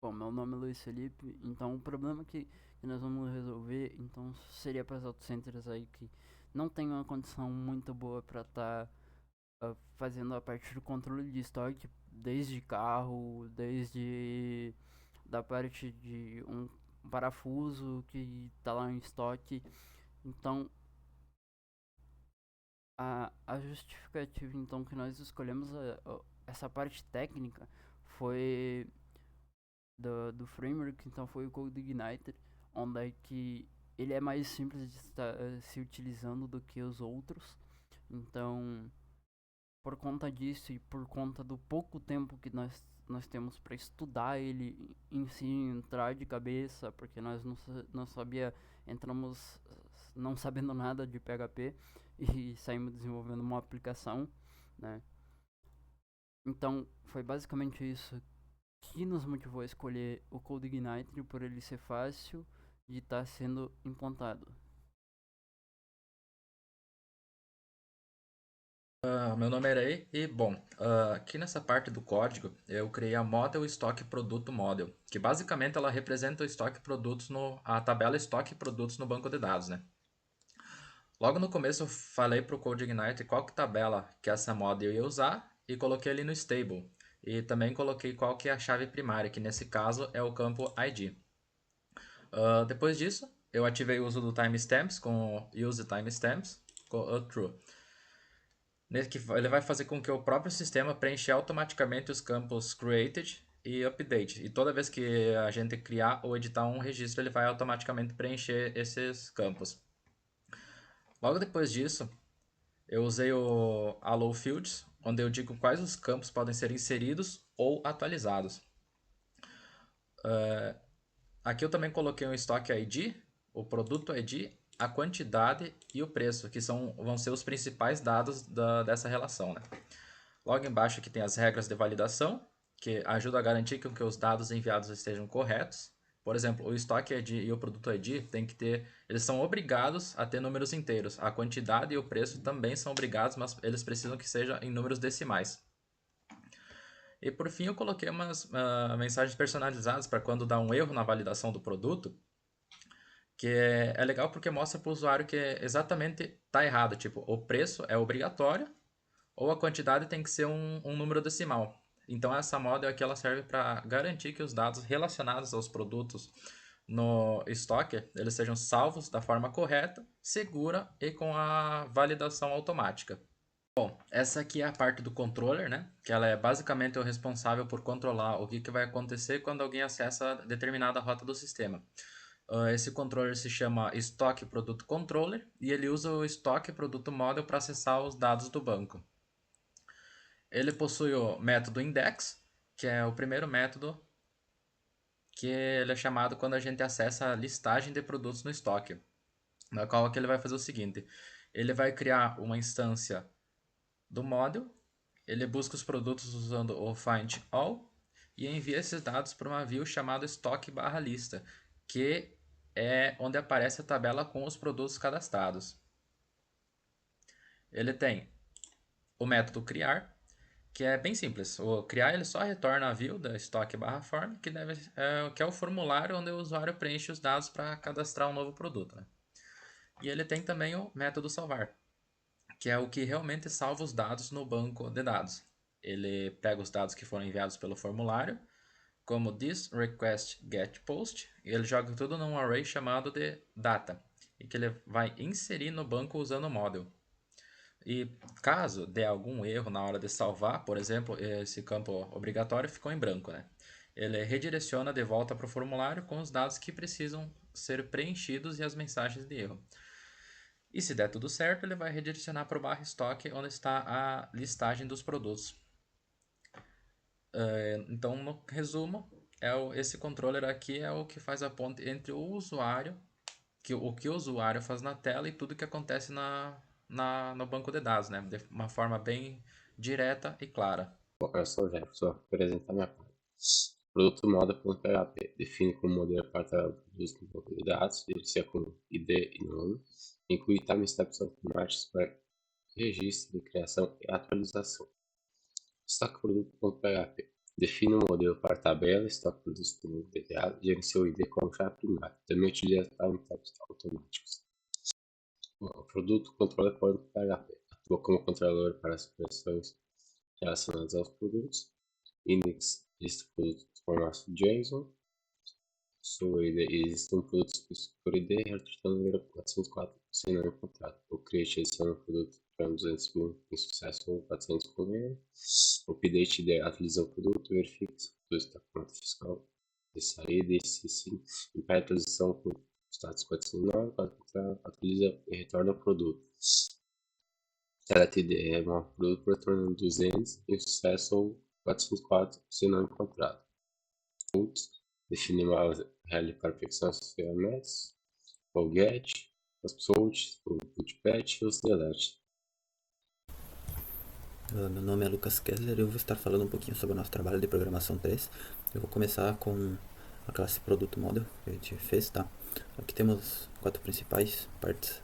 Bom, meu nome é Luiz Felipe, então o problema que nós vamos resolver então seria para as autocenters aí que não tem uma condição muito boa para estar fazendo a parte do controle de estoque, desde carro, desde da parte de um parafuso que está lá em estoque. Então a justificativa então que nós escolhemos essa parte técnica foi do framework, então foi o Code Igniter, onde é que ele é mais simples de estar se utilizando do que os outros. Então, por conta disso e por conta do pouco tempo que nós temos para estudar ele em si, entrar de cabeça, porque nós não sabia, entramos não sabendo nada de PHP e saímos desenvolvendo uma aplicação, né? Então, foi basicamente isso que nos motivou a escolher o Code Igniter por ele ser fácil de estar sendo implantado. Meu nome é Erei e, bom, aqui nessa parte do código eu criei a Model Stock Produto Model, que basicamente ela representa o estoque produtos a tabela estoque produtos no banco de dados, né? Logo no começo eu falei para o CodeIgniter qual que tabela que essa model ia usar e coloquei ali no stable. E também coloquei qual que é a chave primária, que nesse caso é o campo ID. Depois disso, eu ativei o uso do timestamps com use timestamps com true. Ele vai fazer com que o próprio sistema preencha automaticamente os campos created e update. E toda vez que a gente criar ou editar um registro, ele vai automaticamente preencher esses campos. Logo depois disso, eu usei o allow fields, onde eu digo quais os campos podem ser inseridos ou atualizados. Aqui eu também coloquei um Stock ID, o produto ID, a quantidade e o preço, que vão ser os principais dados dessa relação, né? Logo embaixo aqui tem as regras de validação, que ajuda a garantir que os dados enviados estejam corretos. Por exemplo, o Stock ID e o Produto ID eles são obrigados a ter números inteiros. A quantidade e o preço também são obrigados, mas eles precisam que seja em números decimais. E por fim eu coloquei umas mensagens personalizadas para quando dá um erro na validação do produto, que é legal porque mostra para o usuário que exatamente está errado. Tipo, o preço é obrigatório ou a quantidade tem que ser um número decimal. Então essa model aqui ela serve para garantir que os dados relacionados aos produtos no estoque eles sejam salvos da forma correta, segura e com a validação automática. Bom, essa aqui é a parte do controller, né? Que ela é basicamente o responsável por controlar o que vai acontecer quando alguém acessa determinada rota do sistema. Esse controller se chama Stock Produto Controller e ele usa o Stock Produto Model para acessar os dados do banco. Ele possui o método index, que é o primeiro método que ele é chamado quando a gente acessa a listagem de produtos no estoque. Na qual que ele vai fazer o seguinte: ele vai criar uma instância do model, ele busca os produtos usando o find all e envia esses dados para uma view chamada estoque/lista, que é onde aparece a tabela com os produtos cadastrados. Ele tem o método criar, que é bem simples. O criar ele só retorna a view da estoque/form, que é o formulário onde o usuário preenche os dados para cadastrar um novo produto, né? E ele tem também o método salvar, que é o que realmente salva os dados no banco de dados. Ele pega os dados que foram enviados pelo formulário, como this request get post, e ele joga tudo num array chamado de data, e que ele vai inserir no banco usando o model. E caso dê algum erro na hora de salvar, por exemplo, esse campo obrigatório ficou em branco, né? Ele redireciona de volta para o formulário com os dados que precisam ser preenchidos e as mensagens de erro. E se der tudo certo, ele vai redirecionar para o barra estoque, onde está a listagem dos produtos. Então, no resumo, esse controller aqui é o que faz a ponte entre o usuário, o que o usuário faz na tela e tudo que acontece no banco de dados, né? De uma forma bem direta e clara. Bom, eu sou o Jefferson, vou apresentar minha parte. Produto moda.php define como modelo para produtos no banco de dados, inicia com ID e nome, inclui timestamps automáticos para registro de criação e atualização. Destaque produto.php Define o modelo para tabela, estoque produtos do banco de dados, gerencia o ID como chave primária. Também utiliza timestamps automáticos. O produto controla código PHP. Atua como controlador para as operações relacionadas aos produtos. Index lista produtos no formato JSON. Sua ID existe um produto específico por ID, retornando o número 404 sem não encontrado. O create adiciona o produto para 201 em sucesso ou 400 com erro. O update ID atualiza o produto, verifica se o produto está com nota fiscal de saída e se sim, impede a atualização com status 409, atualiza e retorna o produto. LTD remove o produto retornando 200 em sucesso ou 404 se não encontrado. Outros define uma URL para fixar as ferramentas, o get, os put, o putpatch e os delete. Meu nome é Lucas Kessler e eu vou estar falando um pouquinho sobre o nosso trabalho de programação 3. Eu vou começar com a classe Produto Model que a gente fez, tá? Aqui temos 4 principais partes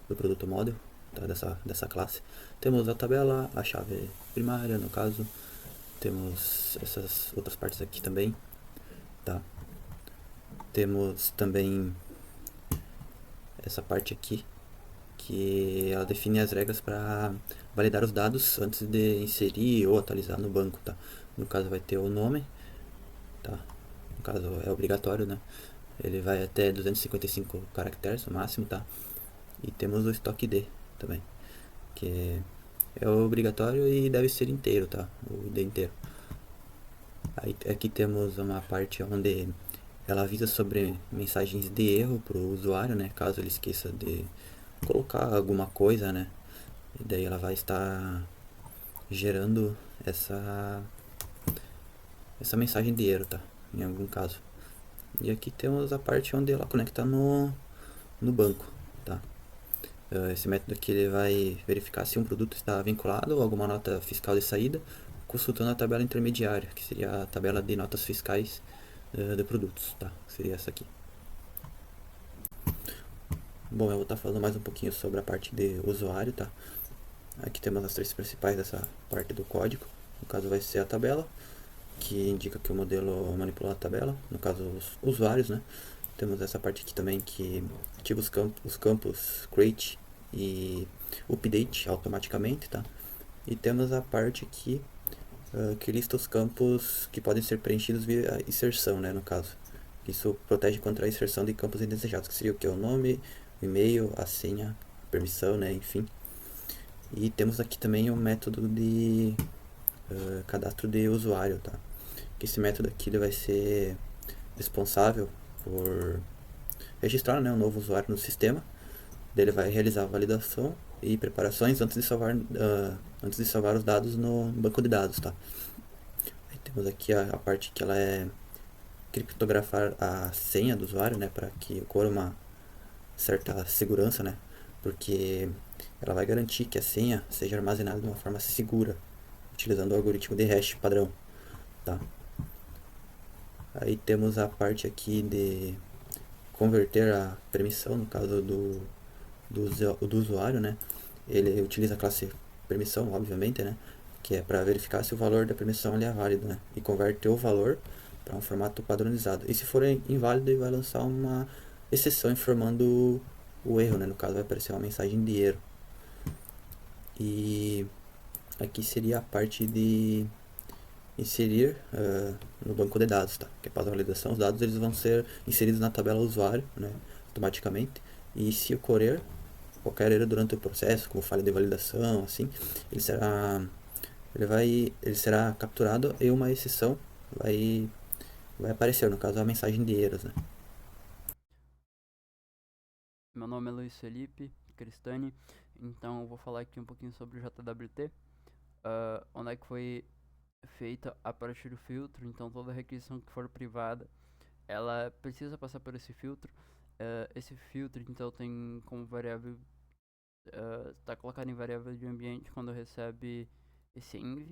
do Produto Model, tá? dessa classe. Temos a tabela, a chave primária, no caso. Temos essas outras partes aqui também, tá? Temos também essa parte aqui, que ela define as regras para validar os dados antes de inserir ou atualizar no banco, tá? No caso vai ter o nome, tá? No caso é obrigatório, né? Ele vai até 255 caracteres no máximo, tá? E temos o estoque D também, que é obrigatório e deve ser inteiro, tá? O ID inteiro. Aí aqui temos uma parte onde ela avisa sobre mensagens de erro para o usuário, né? Caso ele esqueça de colocar alguma coisa, né? E daí ela vai estar gerando essa mensagem de erro, tá? Em algum caso. E aqui temos a parte onde ela conecta no banco, tá? Esse método aqui ele vai verificar se um produto está vinculado a alguma nota fiscal de saída, consultando a tabela intermediária, que seria a tabela de notas fiscais de produtos, tá? Seria essa aqui. Bom, eu vou estar falando mais um pouquinho sobre a parte de usuário, tá? Aqui temos as 3 principais dessa parte do código. No caso vai ser a tabela, que indica que o modelo manipula a tabela, no caso os usuários, né? Temos essa parte aqui também que ativa os campos create e update automaticamente, tá? E temos a parte aqui que lista os campos que podem ser preenchidos via inserção, né, no caso. Isso protege contra a inserção de campos indesejados, que seria o que? O nome, o e-mail, a senha, a permissão, né, enfim. E temos aqui também o método de cadastro de usuário, tá? Que esse método aqui ele vai ser responsável por registrar, né, um novo usuário no sistema. Ele vai realizar a validação e preparações antes de salvar os dados no banco de dados, tá? Aí temos aqui a parte que ela é criptografar a senha do usuário, né, para que ocorra uma certa segurança, né? Porque ela vai garantir que a senha seja armazenada de uma forma segura, utilizando o algoritmo de hash padrão, tá? Aí temos a parte aqui de converter a permissão, no caso do usuário, né? Ele utiliza a classe permissão, obviamente, né? Que é para verificar se o valor da permissão ele é válido, né? E converte o valor para um formato padronizado. E se for inválido, ele vai lançar uma exceção informando o erro, né? No caso, vai aparecer uma mensagem de erro. E aqui seria a parte de inserir no banco de dados, tá? Que é para a validação, os dados eles vão ser inseridos na tabela usuário, né? Automaticamente. E se ocorrer qualquer erro durante o processo, como falha de validação, assim, ele será capturado e uma exceção vai aparecer, no caso, a mensagem de erros, né? Meu nome é Luiz Felipe Cristani, então eu vou falar aqui um pouquinho sobre o JWT, onde é que foi feita a partir do filtro. Então toda requisição que for privada, ela precisa passar por esse filtro. Esse filtro então tem como variável, está colocado em variável de ambiente quando recebe esse env.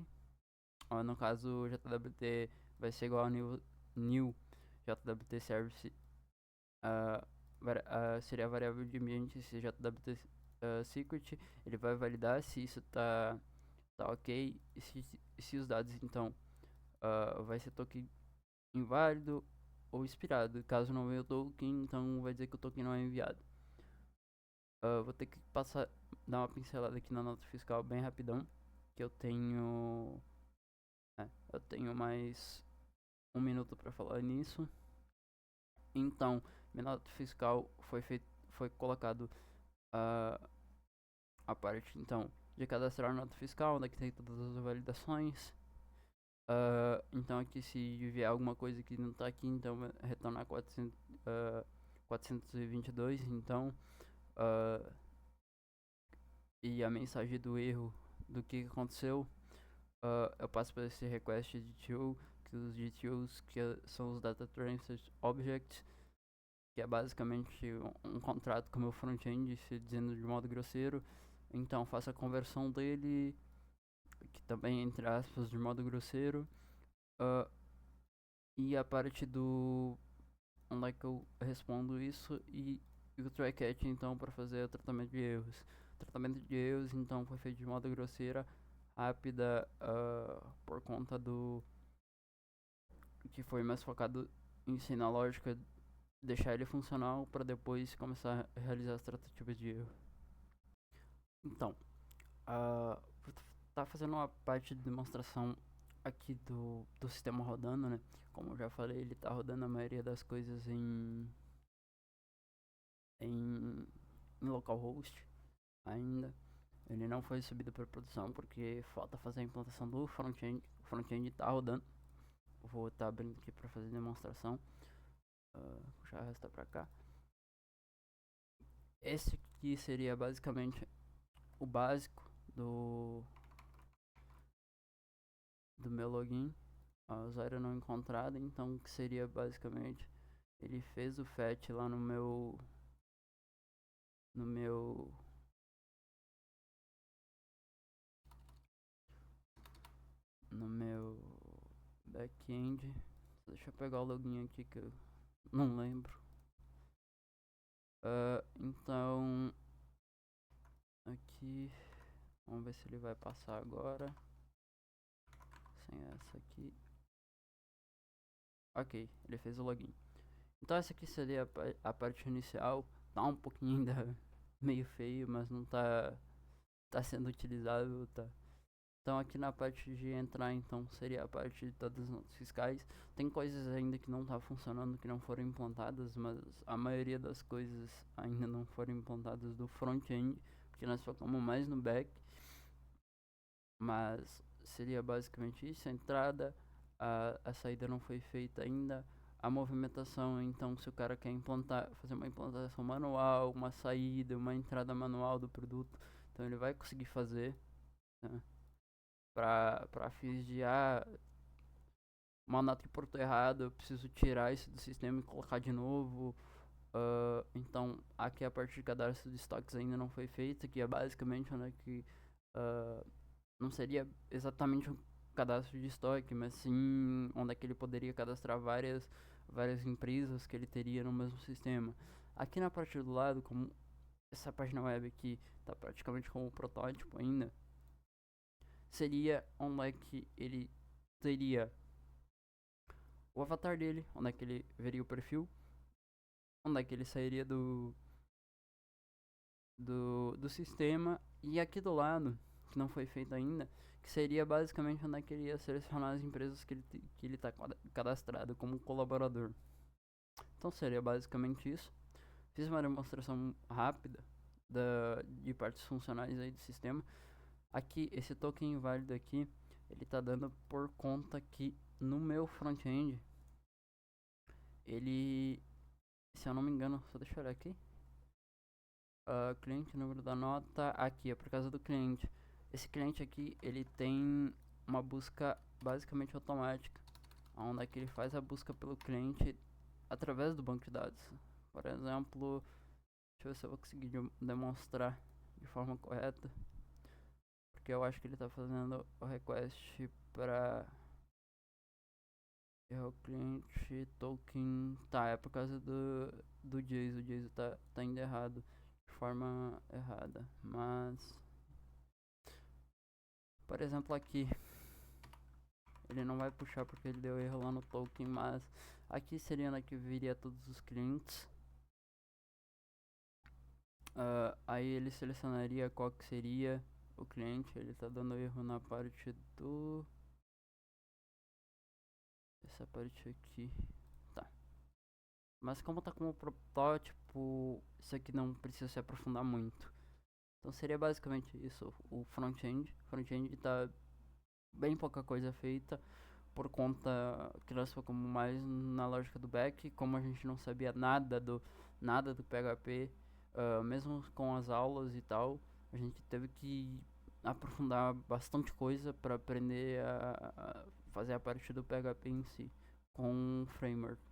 No caso o JWT vai ser igual ao new JWT service, seria a variável de ambiente, esse JWT secret. Ele vai validar se isso tá ok, e se os dados então vai ser token inválido ou expirado. Caso não venha o token, então vai dizer que o token não é enviado. Vou ter que dar uma pincelada aqui na nota fiscal bem rapidão, que eu tenho mais 1 minuto para falar nisso. Então, minha nota fiscal foi colocado a parte então de cadastrar a nota fiscal, onde tem todas as validações. Então aqui se vier alguma coisa que não está aqui, então vai retornar 422, então e a mensagem do erro do que aconteceu, eu passo para esse request DTO, que os DTOs que são os Data Transfer Objects, que é basicamente um contrato com o meu front-end, se dizendo de modo grosseiro. Então faço a conversão dele, que também entre aspas de modo grosseiro, e a parte do onde é que eu respondo isso, e o try catch então para fazer o tratamento de erros. O tratamento de erros então foi feito de modo grosseira, rápida, por conta do que foi mais focado em ensinar a lógica, deixar ele funcional para depois começar a realizar as tratativas de erro. Então, tá fazendo uma parte de demonstração aqui do sistema rodando, né? Como eu já falei, ele tá rodando a maioria das coisas em localhost ainda. Ele não foi subido para produção porque falta fazer a implantação do front-end. O front-end tá rodando. Vou estar abrindo aqui para fazer demonstração. Puxar a resta para cá. Esse aqui seria basicamente o básico do meu login. Usuário não encontrado, então que seria basicamente ele fez o fetch lá no meu back-end. Deixa eu pegar o login aqui que eu não lembro. Então aqui vamos ver se ele vai passar agora. Sem essa aqui. Ok, ele fez o login. Então essa aqui seria a parte inicial. Tá um pouquinho ainda meio feio, mas não tá sendo utilizável, tá? Então aqui na parte de entrar, então seria a parte de todas as notas fiscais. Tem coisas ainda que não tá funcionando, que não foram implantadas, mas a maioria das coisas ainda não foram implantadas do front-end, porque nós focamos mais no back. Mas seria basicamente isso, a entrada, a saída não foi feita ainda, a movimentação, então se o cara quer fazer uma implantação manual, uma saída, uma entrada manual do produto, então ele vai conseguir fazer, né? Para fins de uma nota que portou errado, eu preciso tirar isso do sistema e colocar de novo. Então aqui a parte de cadastro de estoques ainda não foi feita, que é basicamente onde é que não seria exatamente um cadastro de estoque, mas sim onde é que ele poderia cadastrar várias empresas que ele teria no mesmo sistema. Aqui na parte do lado, como essa página web aqui está praticamente como um protótipo ainda, seria onde é que ele teria o avatar dele, onde é que ele veria o perfil, onde é que ele sairia do sistema, e aqui do lado, que não foi feito ainda, que seria basicamente onde é que ele ia selecionar as empresas que ele está cadastrado como colaborador. Então seria basicamente isso. Fiz uma demonstração rápida de partes funcionais aí do sistema. Aqui, esse token inválido aqui, ele tá dando por conta que no meu front-end, ele, se eu não me engano, só deixa eu olhar aqui. Cliente, número da nota, aqui é por causa do cliente. Esse cliente aqui, ele tem uma busca basicamente automática, onde é que ele faz a busca pelo cliente através do banco de dados. Por exemplo, deixa eu ver se eu vou conseguir demonstrar de forma correta, porque eu acho que ele está fazendo o request para erro cliente token, tá, é por causa do JSON, o JSON tá indo errado, de forma errada, mas por exemplo aqui ele não vai puxar porque ele deu erro lá no token, mas aqui seria na que viria todos os clientes. Aí ele selecionaria qual que seria o cliente. Ele tá dando erro na parte do... essa parte aqui. Tá. Mas como tá como protótipo, isso aqui não precisa se aprofundar muito. Então seria basicamente isso, o front-end. O front-end tá bem pouca coisa feita, por conta que nós focamos mais na lógica do back. Como a gente não sabia nada do PHP, mesmo com as aulas e tal, a gente teve que aprofundar bastante coisa para aprender a fazer a parte do PHP em si, com um framework.